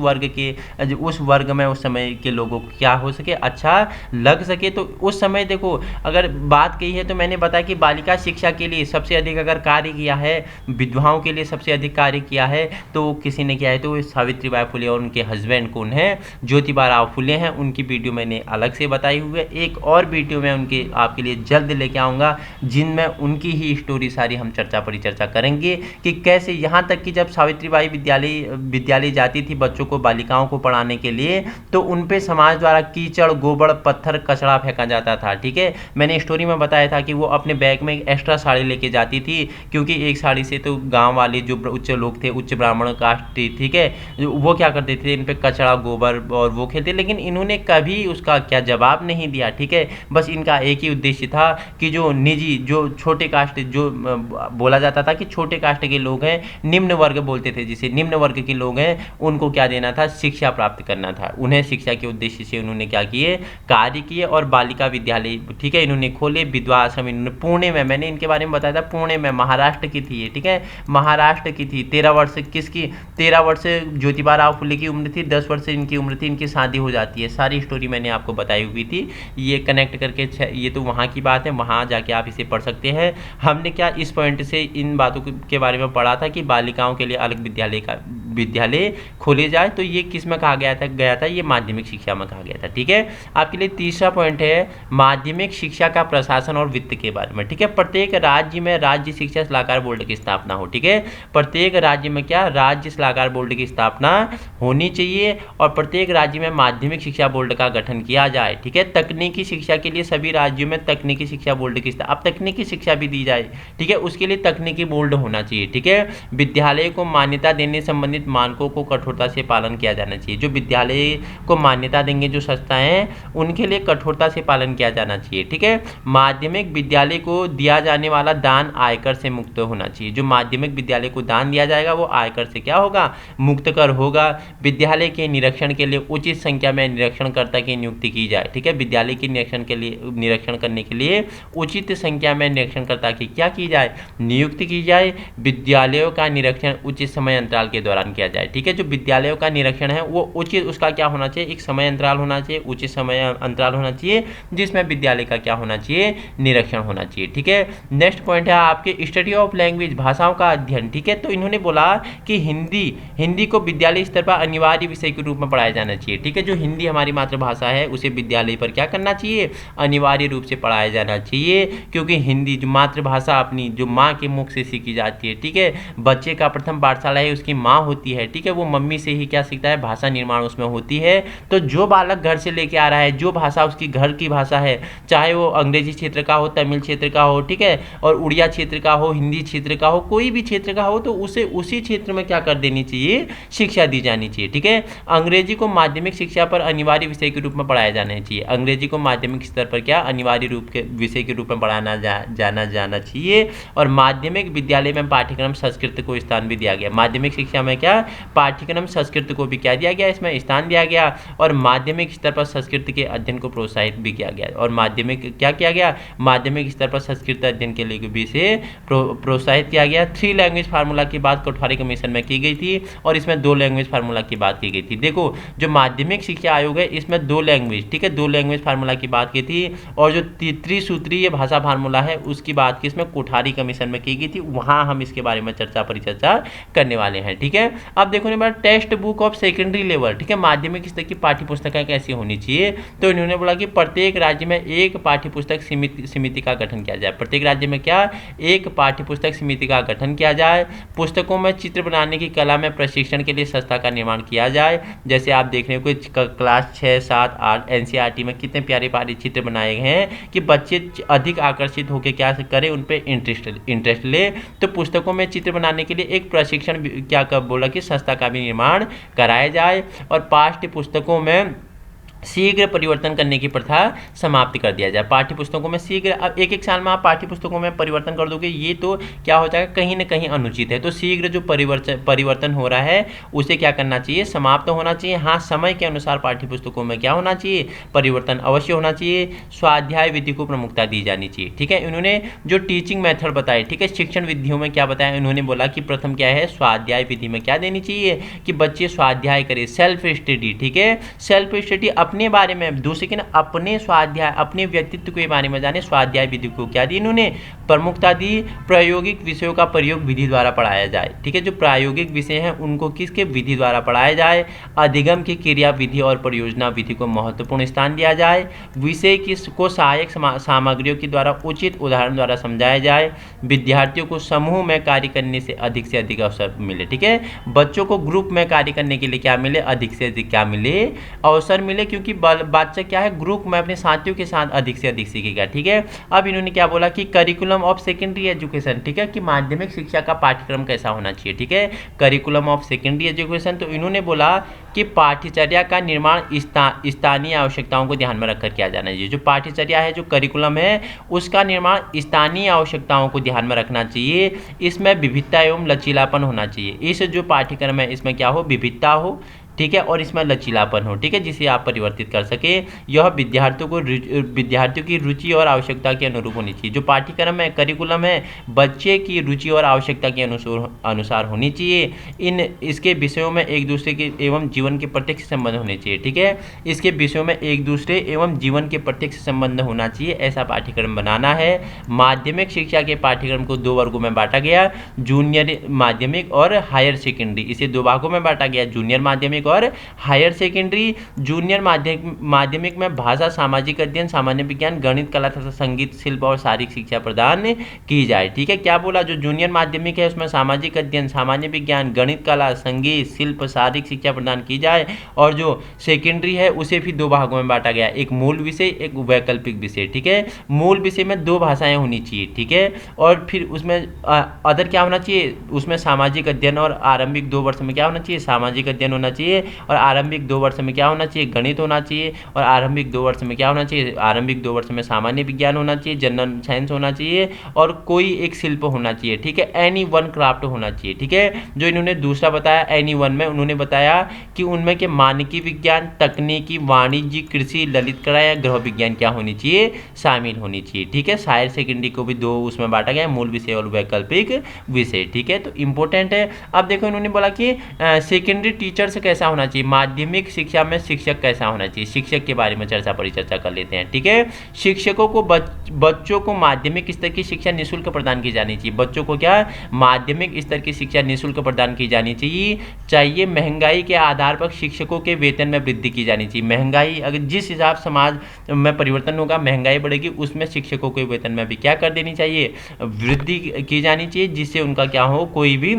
वर्ग में उस समय के लोगों क्या हो सके, अच्छा लग सके। तो उस समय देखो, अगर बात कही है तो मैंने बताया कि बालिका शिक्षा के लिए सबसे अधिक अगर कार्य किया है, विधवाओं के लिए सबसे अधिक कार्य किया है, तो किसी ने किया है तो सावित्रीबाई फुले और उनके हस्बैंड कौन है, ज्योतिबा राव फुले हैं। उनकी वीडियो मैंने अलग से बताई हुई है, एक और वीडियो में उनके आपके लिए जल्द लेके आऊँगा, जिनमें उनकी ही स्टोरी सारी हम परिचर्चा करेंगे कि कैसे यहाँ तक कि जब सावित्रीबाई विद्यालय जाती थी बच्चों को, बालिकाओं को पढ़ाने के लिए, तो उन पे समाज द्वारा कीचड़, गोबर, पत्थर, कचरा फेंका जाता था। ठीक है, मैंने स्टोरी में बताया था कि वो अपने बैग में एक एक्स्ट्रा साड़ी लेके जाती थी, क्योंकि एक साड़ी से तो गांव वाले जो उच्च लोग थे, उच्च ब्राह्मण कास्ट थी, ठीक है, वो क्या करते थे, इन पे कचरा, गोबर और वो खेलते, लेकिन इन्होंने कभी उसका क्या जवाब नहीं दिया। ठीक है, बस इनका एक ही उद्देश्य था कि जो निजी, जो छोटे कास्ट, जो बोला जाता था कि छोटे कास्ट के लोग हैं, निम्न वर्ग बोलते थे जिसे, निम्न वर्ग के लोग हैं, उनको क्या देना था, शिक्षा प्राप्त करना था। उन्हें शिक्षा के उद्देश्य से उन्होंने क्या किए, कार्य किए, और बालिका विद्यालय, ठीक है, इन्होंने खोले। विधवा आश्रम इन्होंने पुणे में, मैंने इनके बारे में बताया था, पुणे में, महाराष्ट्र की थी ये। ठीक है, महाराष्ट्र की थी। 13 वर्ष किसकी, 13 वर्ष ज्योतिबा राव फुले की उम्र थी, 10 वर्ष इनकी उम्र थी, इनकी शादी हो जाती है। सारी स्टोरी मैंने आपको बताई हुई थी, ये कनेक्ट करके, ये तो वहाँ की बात है, वहाँ जाके आप इसे पढ़ सकते हैं। हमने क्या इस पॉइंट से इन बातों के बारे में पढ़ा था कि बालिकाओं के लिए अलग विद्यालय खोले जाए, तो ये किस में कहा गया था, ये माध्यमिक शिक्षा में कहा गया था। ठीक है, आपके लिए तीसरा पॉइंट है माध्यमिक शिक्षा का प्रशासन और वित्त के बारे में। ठीक है, प्रत्येक राज्य में राज्य शिक्षा सलाहकार बोर्ड की स्थापना हो। ठीक है, प्रत्येक राज्य में क्या, राज्य सलाहकार बोर्ड की स्थापना होनी चाहिए, और प्रत्येक राज्य में माध्यमिक शिक्षा बोर्ड का गठन किया जाए। ठीक है, तकनीकी शिक्षा के लिए सभी राज्यों में तकनीकी शिक्षा बोर्ड की अब तकनीकी शिक्षा भी दी जाए। ठीक है, उसके लिए तकनीकी बोर्ड होना चाहिए। ठीक है, विद्यालय को मान्यता देने संबंधित मानकों को कठोरता से पालन किया जाना चाहिए। जो विद्यालय को मान्यता देंगे जो संस्थाएं हैं, उनके लिए कठोरता से पालन किया जाना चाहिए। ठीक है, माध्यमिक विद्यालय को दिया जाने वाला दान आयकर से मुक्त होना चाहिए। जो माध्यमिक विद्यालय को दान दिया जाएगा वो आयकर से क्या होगा, मुक्त कर होगा। विद्यालय के निरीक्षण के लिए उचित संख्या में निरीक्षणकर्ता की नियुक्ति की जाए। ठीक है, विद्यालय के निरीक्षण करने के लिए उचित संख्या में निरीक्षणकर्ता की क्या की जाए, नियुक्ति की जाए। विद्यालयों का निरीक्षण उचित समय अंतराल के दौरान प्रदान किया जाए। ठीक है, जो विद्यालयों का निरीक्षण है वो उचित, उसका क्या होना चाहिए, एक समय अंतराल होना चाहिए, उचित समय अंतराल होना चाहिए जिसमें विद्यालय का क्या होना चाहिए, निरीक्षण होना चाहिए। ठीक है, नेक्स्ट पॉइंट है आपके स्टडी ऑफ लैंग्वेज, भाषाओं का अध्ययन। ठीक है, तो इन्होंने बोला कि हिंदी को विद्यालय स्तर पर अनिवार्य विषय के रूप में पढ़ाया जाना चाहिए। ठीक है, जो हिंदी हमारी मातृभाषा है उसे विद्यालय पर क्या करना चाहिए, अनिवार्य रूप से पढ़ाया जाना चाहिए, क्योंकि हिंदी जो मातृभाषा अपनी जो माँ के मुख से सीखी जाती है। ठीक है, बच्चे का प्रथम पाठशाला है उसकी माँ होती है। ठीक है, वो मम्मी से ही क्या सीखता है, भाषा निर्माण उसमें होती है। तो जो बालक घर से लेके आ रहा है, जो भाषा उसकी घर की भाषा है, चाहे वो अंग्रेजी क्षेत्र का हो, तमिल क्षेत्र का हो, ठीक है, और उड़िया क्षेत्र का हो, हिंदी क्षेत्र का हो, कोई भी क्षेत्र का हो, तो उसे उसी क्षेत्र में क्या कर देनी चाहिए, शिक्षा दी जानी चाहिए। ठीक है, अंग्रेजी को माध्यमिक शिक्षा पर अनिवार्य विषय के रूप में पढ़ाया जाना चाहिए। अंग्रेजी को माध्यमिक स्तर पर क्या अनिवार्य रूप के विषय के रूप में पढ़ाना जाना चाहिए। और माध्यमिक विद्यालय में पाठ्यक्रम संस्कृत को स्थान भी दिया गया। माध्यमिक शिक्षा में क्या पाठ्यक्रम संस्कृत को भी क्या दिया गया, इसमें स्थान दिया गया। और माध्यमिक स्तर पर संस्कृत के अध्ययन को प्रोत्साहित भी किया गया। और माध्यमिक क्या किया गया, माध्यमिक स्तर पर संस्कृत अध्ययन के लिए भी से प्रोत्साहित किया गया। 3 लैंग्वेज फार्मूला की बात कोठारी कमीशन में की गई थी और इसमें 2 लैंग्वेज फार्मूला की बात की गई थी। देखो, जो माध्यमिक शिक्षा आयोग है इसमें 2 लैंग्वेज, ठीक है, 2 लैंग्वेज फार्मूला की बात की थी। और जो त्रिसूत्रीय भाषा फार्मूला है उसकी बात की इसमें कोठारी कमीशन में की गई थी। वहां हम इसके बारे में परिचर्चा करने वाले हैं। ठीक है, अब देखो ना text book of secondary level, ठीक है, माध्यमिक स्तर की पाठ्य पुस्तकें कैसी होनी चाहिए। तो इन्होंने बोला कि प्रत्येक राज्य में एक पाठ्य पुस्तक समिति का गठन किया जाए। प्रत्येक राज्य में क्या, एक पाठ्य पुस्तक समिति का गठन किया जाए। पुस्तकों में चित्र बनाने की कला में प्रशिक्षण के लिए संस्था का निर्माण किया जाए। जैसे आप देख रहे हो कुछ क्लास 6, 7, 8 एनसीईआरटी में कितने प्यारे प्यारे चित्र बनाए गए हैं कि बच्चे अधिक आकर्षित होकर क्या करें, उन पर इंटरेस्ट ले। तो पुस्तकों में चित्र बनाने के लिए एक प्रशिक्षण क्या बोला कि संस्था का भी निर्माण कराया जाए। और पाठ्य पुस्तकों में शीघ्र परिवर्तन करने की प्रथा समाप्त कर दिया जाए। पाठ्य पुस्तकों में शीघ्र, अब एक साल में आप पाठ्य पुस्तकों में परिवर्तन कर दोगे ये तो क्या हो जाएगा, कहीं ना कहीं अनुचित है। तो शीघ्र जो परिवर्तन हो रहा है उसे क्या करना चाहिए, समाप्त होना चाहिए। हाँ, समय के अनुसार पाठ्य पुस्तकों में क्या होना चाहिए, परिवर्तन अवश्य होना चाहिए। स्वाध्याय विधि को प्रमुखता दी जानी चाहिए। ठीक है, इन्होंने जो टीचिंग मेथड बताए, ठीक है, शिक्षण विधियों में क्या बताया, इन्होंने बोला कि प्रथम क्या है, स्वाध्याय विधि में क्या देनी चाहिए कि बच्चे स्वाध्याय करें, सेल्फ स्टडी। ठीक है, सेल्फ स्टडी अपने बारे में, दूसरे के ना अपने स्वाध्याय, अपने व्यक्तित्व के बारे में जाने। स्वाध्याय विधि को क्या दी इन्होंने, प्रमुखता दी। प्रायोगिक विषयों का प्रयोग विधि द्वारा पढ़ाया जाए। ठीक है, जो प्रायोगिक विषय हैं उनको किसके, विधि द्वारा पढ़ाया जाए। अधिगम की क्रिया विधि और परियोजना विधि को महत्वपूर्ण स्थान दिया जाए। विषय को सहायक सामग्रियों के द्वारा उचित उदाहरण द्वारा समझाया जाए। विद्यार्थियों को समूह में कार्य करने से अधिक अवसर मिले। ठीक है, बच्चों को ग्रुप में कार्य करने के लिए क्या मिले, अधिक से अधिक क्या मिले, अवसर मिले, क्योंकि बच्चा क्या है, ग्रुप में अपने साथियों के साथ अधिक से अधिक सीखेगा। ठीक है, अब इन्होंने क्या बोला कि करिकुलम ऑफ सेकेंडरी एजुकेशन, ठीक है, कि माध्यमिक शिक्षा का पाठ्यक्रम कैसा होना चाहिए। ठीक है, करिकुलम ऑफ सेकेंडरी एजुकेशन, तो इन्होंने बोला कि पाठ्यचर्या का निर्माण स्थानीय आवश्यकताओं को ध्यान में रखकर किया जाना चाहिए। जो पाठ्यचर्या है, जो करिकुलम है, उसका निर्माण स्थानीय आवश्यकताओं को ध्यान में रखना चाहिए। इसमें विविधता एवं लचीलापन होना चाहिए। इस जो पाठ्यक्रम है इसमें क्या हो, विविधता हो, ठीक है, और इसमें लचीलापन हो। ठीक है, जिसे आप परिवर्तित कर सके। यह विद्यार्थियों की रुचि और आवश्यकता के अनुरूप होनी चाहिए। जो पाठ्यक्रम है, करिकुलम है, बच्चे की रुचि और आवश्यकता के अनुसार होनी चाहिए। इसके विषयों में एक दूसरे के एवं जीवन के प्रत्यक्ष संबंध होने चाहिए। ठीक है, इसके विषयों में एक दूसरे एवं जीवन के प्रत्यक्ष संबंध होना चाहिए, ऐसा पाठ्यक्रम बनाना है। माध्यमिक शिक्षा के पाठ्यक्रम को 2 वर्गों में बांटा गया, जूनियर माध्यमिक और हायर सेकेंडरी। इसे 2 भागों में बांटा गया, जूनियर माध्यमिक और हायर सेकेंडरी। जूनियर माध्यमिक में भाषा, सामाजिक अध्ययन, सामान्य विज्ञान, गणित, कला तथा संगीत, शिल्प और शारीरिक शिक्षा प्रदान की जाए। ठीक है, क्या बोला, जो जूनियर माध्यमिक है उसमें सामाजिक अध्ययन, सामान्य विज्ञान, गणित, कला, संगीत, शिल्प, शारीरिक शिक्षा प्रदान की जाए। और जो सेकेंडरी है उसे भी 2 भागों में बांटा गया, एक मूल विषय, एक वैकल्पिक विषय। ठीक है, मूल विषय में 2 भाषाएं होनी चाहिए। ठीक है, और फिर उसमें अदर क्या होना चाहिए, उसमें सामाजिक अध्ययन और आरंभिक 2 वर्ष में क्या होना चाहिए, सामाजिक अध्ययन होना चाहिए। चाहिए, और आरंभिक 2 वर्ष में क्या होना चाहिए, गणित होना चाहिए, और आरंभिक 2 वर्ष में क्या होना चाहिए, आरंभिक 2 वर्ष में सामान्य विज्ञान होना चाहिए, जनरल साइंस होना चाहिए, और कोई एक शिल्प होना चाहिए, ठीक है, एनी वन क्राफ्ट होना चाहिए, ठीक है। जो इन्होंने दूसरा बताया एनी वन में उन्होंने बताया कि उनमें के मानकी विज्ञान, तकनीकी, वाणिज्य, कृषि, ललित कला या गृह विज्ञान क्या होनी चाहिए, शामिल होनी चाहिए, ठीक है। हायर सेकेंडरी को भी 2 उसमें बांटा गया, मूल विषय और वैकल्पिक विषय, ठीक है, तो इंपॉर्टेंट है। अब देखो इन्होंने बोला कि सेकेंडरी टीचर से कैसा होना चाहिए, माध्यमिक शिक्षा में शिक्षक कैसा होना चाहिए, शिक्षक के बारे में परिचर्चा कर लेते हैं, ठीक है। शिक्षकों को बच्चों को माध्यमिक स्तर की शिक्षा निःशुल्क प्रदान की जानी चाहिए, बच्चों को क्या माध्यमिक स्तर की शिक्षा निःशुल्क प्रदान की जानी चाहिए। महंगाई के आधार पर शिक्षकों के वेतन में वृद्धि की जानी चाहिए, महंगाई अगर जिस हिसाब समाज में परिवर्तन होगा, महंगाई बढ़ेगी, उसमें शिक्षकों के वेतन में भी क्या कर देनी चाहिए, वृद्धि की जानी चाहिए, जिससे उनका क्या हो, कोई भी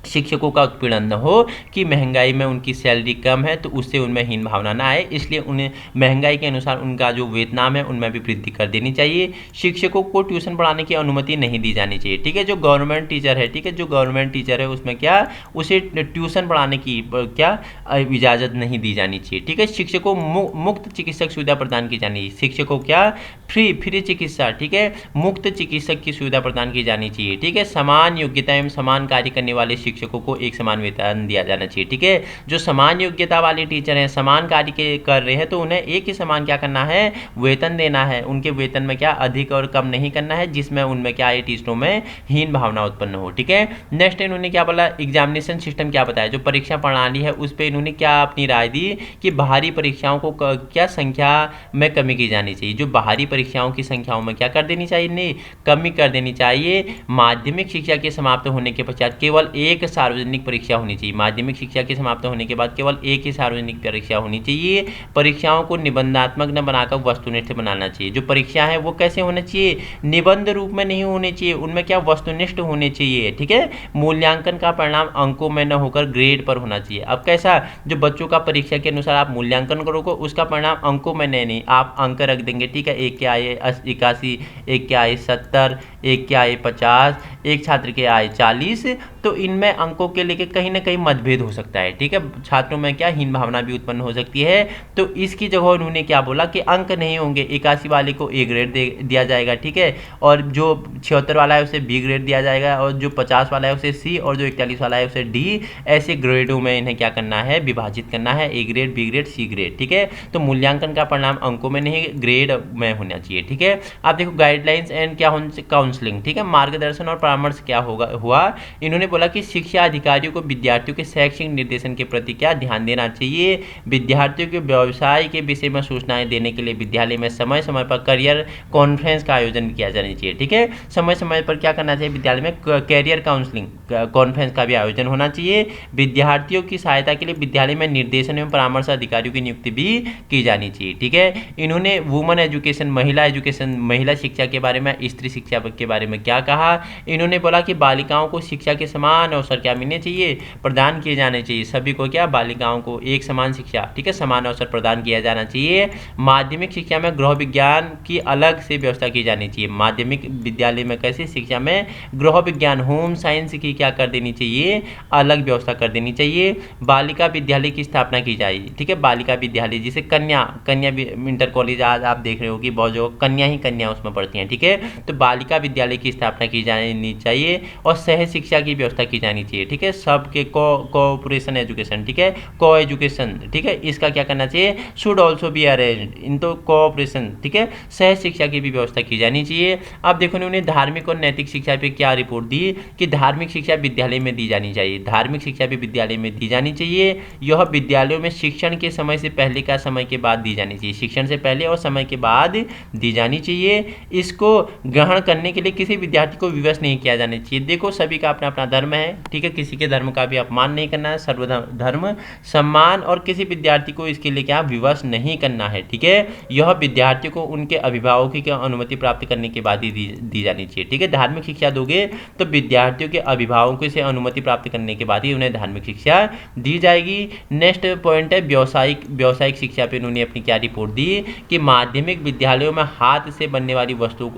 शिक्षकों का उत्पीड़न न हो कि महंगाई में उनकी सैलरी कम है तो उससे उनमें हीन भावना ना आए, इसलिए उन्हें महंगाई के अनुसार उनका जो वेतनाम है उनमें भी वृद्धि कर देनी चाहिए। शिक्षकों को ट्यूशन पढ़ाने की अनुमति नहीं दी जानी चाहिए, ठीक है। जो गवर्नमेंट टीचर है, ठीक है, जो गवर्नमेंट टीचर है उसमें क्या उसे ट्यूशन पढ़ाने की क्या इजाज़त नहीं दी जानी चाहिए, ठीक है। शिक्षकों मुफ्त चिकित्सक सुविधा प्रदान की जानी चाहिए, शिक्षकों क्या फ्री चिकित्सा, ठीक है, मुफ्त चिकित्सक की सुविधा प्रदान की जानी चाहिए, ठीक है। समान योग्यता एवं समान कार्य करने वाले शिक्षकों को एक समान वेतन दिया जाना चाहिए, ठीक है। जो समान योग्यता वाले टीचर हैं, समान कार्य कर रहे हैं, तो उन्हें एक ही समान क्या करना है, वेतन देना है, उनके वेतन में क्या अधिक और कम नहीं करना है, जिसमें उनमें क्या है, टीचरों में हीन भावना उत्पन्न हो, ठीक है। नेक्स्ट इन्होंने क्या बोला, एग्जामिनेशन सिस्टम क्या बताया, जो परीक्षा प्रणाली है उस पर इन्होंने क्या अपनी राय दी कि बाहरी परीक्षाओं को क्या संख्या में कमी की जानी चाहिए, जो बाहरी परीक्षाओं की संख्याओं में क्या कर देनी चाहिए, नहीं कमी कर देनी चाहिए। माध्यमिक शिक्षा के समाप्त होने के पश्चात केवल एक सार्वजनिक परीक्षा होनी चाहिए, माध्यमिक शिक्षा के समाप्त होने के बाद केवल एक ही सार्वजनिक परीक्षा होनी चाहिए। परीक्षाओं को निबंधात्मक न बनाकर वस्तुनिष्ठ बनाना चाहिए, जो परीक्षा है वो कैसे होना चाहिए, निबंध रूप में नहीं होने चाहिए, उनमें क्या वस्तुनिष्ठ होने चाहिए, ठीक है। मूल्यांकन का परिणाम अंकों में न होकर ग्रेड पर होना चाहिए। अब कैसा, जो बच्चों का परीक्षा के अनुसार आप मूल्यांकन करोगे उसका परिणाम अंकों में नहीं आप अंक रख देंगे, ठीक है। एक के आए 81, एक के आए 70, एक के आए 50, एक छात्र के आए 40, तो इनमें अंकों के लेके कहीं ना कहीं मतभेद हो सकता है, ठीक है। छात्रों में क्या हीन भावना भी उत्पन्न हो सकती है, तो इसकी जगह उन्होंने क्या बोला कि अंक नहीं होंगे, 81 वाले को ए ग्रेड दिया जाएगा, ठीक है, और जो 76 वाला है उसे बी ग्रेड दिया जाएगा, और जो 50 वाला है उसे सी, और जो 41 वाला है उसे डी, ऐसे ग्रेडों में इन्हें क्या करना है, विभाजित करना है, A grade, B grade, C grade, ठीक है। तो मूल्यांकन का परिणाम अंकों में नहीं ग्रेड में होना चाहिए, ठीक है। आप देखो गाइडलाइंस एंड क्या काउंसलिंग, ठीक है, मार्गदर्शन और परामर्श क्या हुआ, इन्होंने बोला कि शिक्षा अधिकारियों को विद्यार्थियों के शैक्षिक निर्देशन के प्रति क्या ध्यान देना चाहिए, विद्यार्थियों के व्यवसाय के विषय में सूचनाएं देने के लिए विद्यालय में समय समय पर करियर कॉन्फ्रेंस का आयोजन किया जाना चाहिए, ठीक है। समय समय पर क्या करना चाहिए, विद्यालय में कैरियर काउंसलिंग कॉन्फ्रेंस का भी आयोजन होना चाहिए। विद्यार्थियों की सहायता के लिए विद्यालय में निर्देशन एवं परामर्श अधिकारियों की नियुक्ति भी की जानी चाहिए, ठीक है। इन्होंने वुमन एजुकेशन, महिला शिक्षा के बारे में, स्त्री शिक्षा के बारे में क्या कहा, इन्होंने बोला कि बालिकाओं को शिक्षा के समान अवसर क्या मिलने चाहिए, प्रदान किए जाने चाहिए, सभी को क्या, बालिकाओं को एक समान शिक्षा, ठीक है, समान अवसर प्रदान किया जाना चाहिए। माध्यमिक शिक्षा में गृह विज्ञान की अलग से व्यवस्था की जानी चाहिए, माध्यमिक विद्यालय में कैसे शिक्षा में गृह विज्ञान, होम साइंस की क्या कर देनी चाहिए, अलग व्यवस्था कर देनी चाहिए। बालिका विद्यालय की स्थापना की जाए, ठीक है, बालिका विद्यालय जिसे कन्या इंटर कॉलेज आज आप देख रहे हो कि बहुत जो कन्या उसमें पढ़ती हैं, ठीक है, तो बालिका विद्यालय की स्थापना की जानी चाहिए, और सह शिक्षा की व्यवस्था की जानी चाहिए, ठीक है, सबके कोऑपरेशन एजुकेशन, ठीक है, को एजुकेशन, ठीक है, इसका क्या करना चाहिए, should also be arranged in तो कोऑपरेशन, ठीक है, सह शिक्षा की भी व्यवस्था की जानी चाहिए। अब देखो उन्होंने धार्मिक और नैतिक शिक्षा पे क्या रिपोर्ट दी कि धार्मिक शिक्षा विद्यालय में दी जानी चाहिए, धार्मिक शिक्षा भी विद्यालय में दी जानी चाहिए। यह विद्यालयों में शिक्षण के समय से पहले का समय के बाद दी जानी चाहिए, शिक्षण से पहले और समय के बाद दी जानी चाहिए। इसको ग्रहण करने के लिए किसी विद्यार्थी को विवश नहीं किया जाना चाहिए। देखो सभी का अपना अपना धर्म है, ठीक है, किसी के धर्म का भी अपमान नहीं करना है, सर्वधर्म सम्मान, और किसी विद्यार्थी को इसके लिए क्या विवश नहीं करना है, ठीक है। यह विद्यार्थियों को उनके अभिभावकों की अनुमति प्राप्त करने के बाद ही दी जानी चाहिए, ठीक है। धार्मिक शिक्षा दोगे तो विद्यार्थियों के अभिभावकों से अनुमति प्राप्त करने के बाद ही उन्हें धार्मिक शिक्षा दी जाएगी। नेक्स्ट पॉइंट है व्यावसायिक शिक्षा पे उन्होंने अपनी क्या रिपोर्ट दी कि माध्यमिक विद्यालयों में हाथ से बनने वाली वस्तु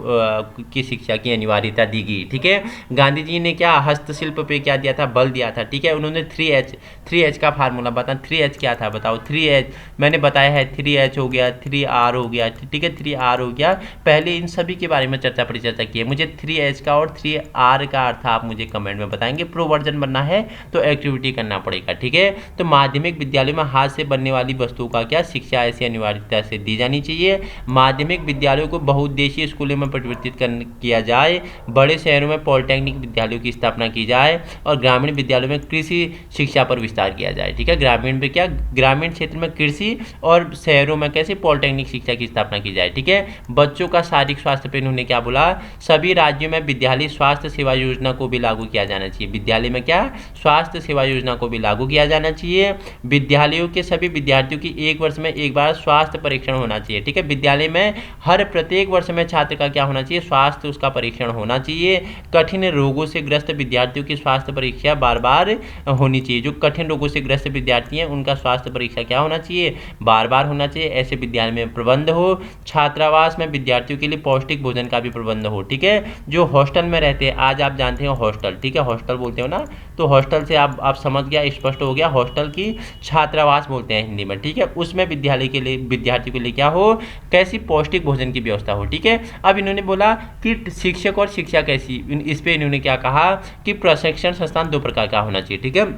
की शिक्षा शिक्षा की अनिवार्यता दी गई। ठीक है, गांधी जी ने क्या हस्तशिल्प पे क्या दिया था, बल दिया था। ठीक है, उन्होंने 3H का फार्मूला बता, 3H क्या था बताओ। 3H मैंने बताया है, 3H हो गया, 3R हो गया। ठीक है, 3R हो गया। पहले इन सभी के बारे में चर्चा परिचर्चा की है। मुझे 3H का और 3R का अर्थ आप मुझे कमेंट में बताएंगे। प्रो वर्जन बनना है तो एक्टिविटी करना पड़ेगा। ठीक है, तो माध्यमिक विद्यालयों में हाथ से बनने वाली वस्तुओं का क्या शिक्षा ऐसी अनिवार्यता से दी जानी चाहिए। माध्यमिक विद्यालयों को बहुउद्देशीय स्कूलों में परिवर्तित किया जाए। बड़े शहरों में पॉलिटेक्निक विद्यालयों की स्थापना की जाए और ग्रामीण विद्यालयों में कृषि शिक्षा पर विस्तार किया जाए। ठीक है, ग्रामीण में क्या, ग्रामीण क्षेत्र में कृषि और शहरों में कैसे पॉलिटेक्निक शिक्षा की स्थापना की जाए। ठीक है, बच्चों का शारीरिक स्वास्थ्य पे इन्होंने क्या बोला, सभी राज्यों में विद्यालय स्वास्थ्य सेवा योजना को भी लागू किया जाना चाहिए। विद्यालय में क्या, स्वास्थ्य सेवा योजना को भी लागू किया जाना चाहिए। विद्यालयों के सभी विद्यार्थियों की एक वर्ष में एक बार स्वास्थ्य परीक्षण होना चाहिए। ठीक है, विद्यालय में हर प्रत्येक वर्ष में छात्र का क्या होना चाहिए, स्वास्थ्य उसका परीक्षण होना चाहिए। कठिन रोगों से ग्रस्त विद्यार्थियों की स्वास्थ्य परीक्षा बार बार होनी चाहिए। जो कठिन रोगों से ग्रस्त विद्यार्थी हैं उनका स्वास्थ्य परीक्षा क्या होना चाहिए, बार बार होना चाहिए। ऐसे विद्यालय में प्रबंध हो। छात्रावास में विद्यार्थियों के लिए पौष्टिक भोजन का भी प्रबंध हो। ठीक है, जो हॉस्टल में रहते हैं, आज आप जानते हो हॉस्टल, ठीक है, हॉस्टल बोलते हो ना, तो हॉस्टल से आप समझ गया, स्पष्ट हो गया, हॉस्टल की छात्रावास बोलते हैं हिंदी में। ठीक है, उसमें विद्यालय के लिए, विद्यार्थियों के लिए क्या हो, कैसी पौष्टिक भोजन की व्यवस्था हो। ठीक है, अब इन्होंने बोला कि शिक्षक और शिक्षा कैसी, इस पे इन्होंने क्या कहा कि प्रशिक्षण संस्थान 2 प्रकार का होना चाहिए। ठीक है,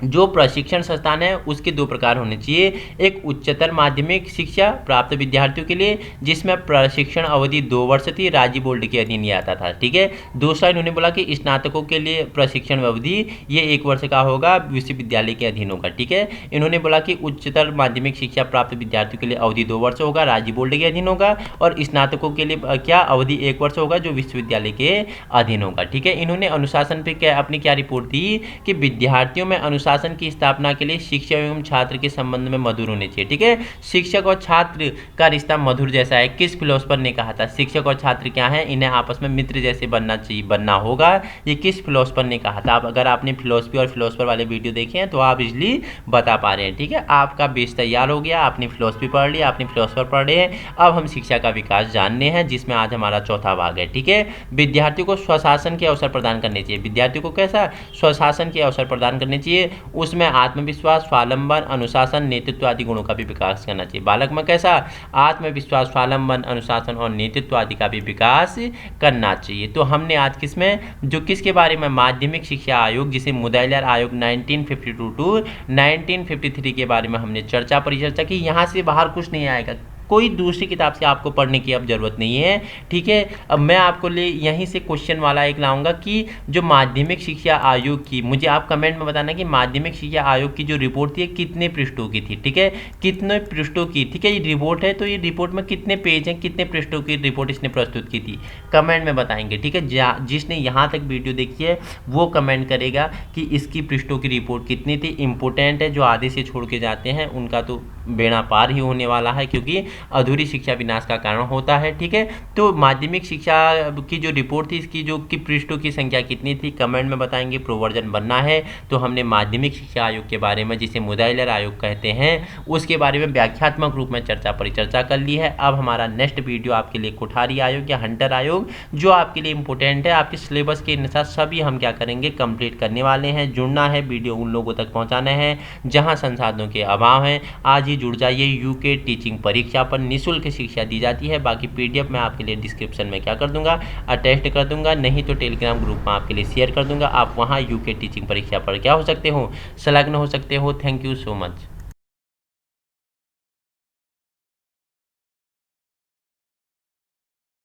जो प्रशिक्षण संस्थान है उसके 2 प्रकार होने चाहिए। एक उच्चतर माध्यमिक शिक्षा प्राप्त विद्यार्थियों के लिए जिसमें प्रशिक्षण अवधि 2 वर्ष थी, राज्य बोर्ड के अधीन ये आता था। ठीक है, दूसरा इन्होंने बोला कि स्नातकों के लिए प्रशिक्षण अवधि ये 1 वर्ष का होगा, विश्वविद्यालय के अधीन होगा। ठीक है, इन्होंने बोला कि उच्चतर माध्यमिक शिक्षा प्राप्त विद्यार्थियों के लिए अवधि 2 वर्ष होगा, राज्य बोर्ड के अधीन होगा, और स्नातकों के लिए क्या अवधि 1 वर्ष होगा, जो विश्वविद्यालय के अधीन होगा। ठीक है, इन्होंने अनुशासन पे क्या अपनी क्या रिपोर्ट दी कि विद्यार्थियों में अनुशासन की स्थापना के लिए शिक्षक एवं छात्र के संबंध में मधुर होने चाहिए। ठीक है, शिक्षक और छात्र का रिश्ता मधुर जैसा है। किस फिलोसफर ने कहा था, शिक्षक और छात्र क्या है, इन्हें आपस में मित्र जैसे बनना चाहिए, बनना होगा। ये किस फिलोसफर ने कहा था। अगर आपने फिलोसफी और फिलोसफर वाले वीडियो देखे हैं तो आप इजली बता पा रहे हैं। ठीक है, आपका बेस तैयार हो गया, आपने फिलोसफी पढ़ लिया, आपने फिलोसफर पढ़ रहे हैं। अब हम शिक्षा का विकास जानने हैं, जिसमें आज हमारा चौथा भाग है। ठीक है, विद्यार्थियों को स्वशासन के अवसर प्रदान करने चाहिए। विद्यार्थियों को कैसा स्वशासन के अवसर प्रदान करने चाहिए, उसमें आत्मविश्वास, स्वावलंबन, अनुशासन, नेतृत्व आदि गुणों का भी विकास करना चाहिए। बालक में कैसा आत्मविश्वास, स्वावलंबन, अनुशासन और नेतृत्व आदि का भी विकास करना चाहिए। तो हमने आज किसके बारे में, माध्यमिक शिक्षा आयोग, जिसे मुदैलियार आयोग 1952 टू 1953 के बारे में हमने चर्चा परिचर्चा की। यहाँ से बाहर कुछ नहीं आएगा, कोई दूसरी किताब से आपको पढ़ने की अब जरूरत नहीं है। ठीक है, अब मैं आपको यहीं से क्वेश्चन वाला एक लाऊंगा कि जो माध्यमिक शिक्षा आयोग की, मुझे आप कमेंट में बताना कि माध्यमिक शिक्षा आयोग की जो रिपोर्ट थी कितने पृष्ठों की थी। ठीक है, कितने पृष्ठों की, ठीक है, ये रिपोर्ट है तो ये रिपोर्ट में कितने पेज हैं, कितने पृष्ठों की रिपोर्ट इसने प्रस्तुत की थी, कमेंट में बताएंगे। ठीक है, जिसने यहाँ तक वीडियो देखी है वो कमेंट करेगा कि इसकी पृष्ठों की रिपोर्ट कितनी थी। इंपॉर्टेंट है, जो आधे से छोड़ के जाते हैं उनका तो बेड़ा पार ही होने वाला है, क्योंकि अधूरी शिक्षा विनाश का कारण होता है। ठीक है, तो माध्यमिक शिक्षा की जो रिपोर्ट थी इसकी जो कि पृष्ठों की संख्या कितनी थी, कमेंट में बताएंगे। प्रो वर्जन बनना है तो हमने माध्यमिक शिक्षा आयोग के बारे में, जिसे मुदैलियार आयोग कहते हैं, उसके बारे में व्याख्यात्मक रूप में चर्चा परिचर्चा कर ली है। अब हमारा नेक्स्ट वीडियो आपके लिए कोठारी आयोग या हंटर आयोग, जो आपके लिए इंपॉर्टेंट है, आपके सिलेबस के अनुसार सभी हम क्या करेंगे, कंप्लीट करने वाले हैं। जुड़ना है, वीडियो उन लोगों तक पहुंचाना है जहां संसाधनों के अभाव हैं। आज ही जुड़ जाइए। यूके टीचिंग परीक्षा पर निःशुल्क शिक्षा दी जाती है। बाकी पीडीएफ मैं आपके लिए डिस्क्रिप्शन में क्या कर दूंगा, अटैच कर दूंगा, नहीं तो टेलीग्राम ग्रुप में आपके लिए शेयर कर दूंगा। आप वहां यूके टीचिंग परीक्षा पर क्या हो सकते हो, संलग्न हो सकते हो। Thank you so much.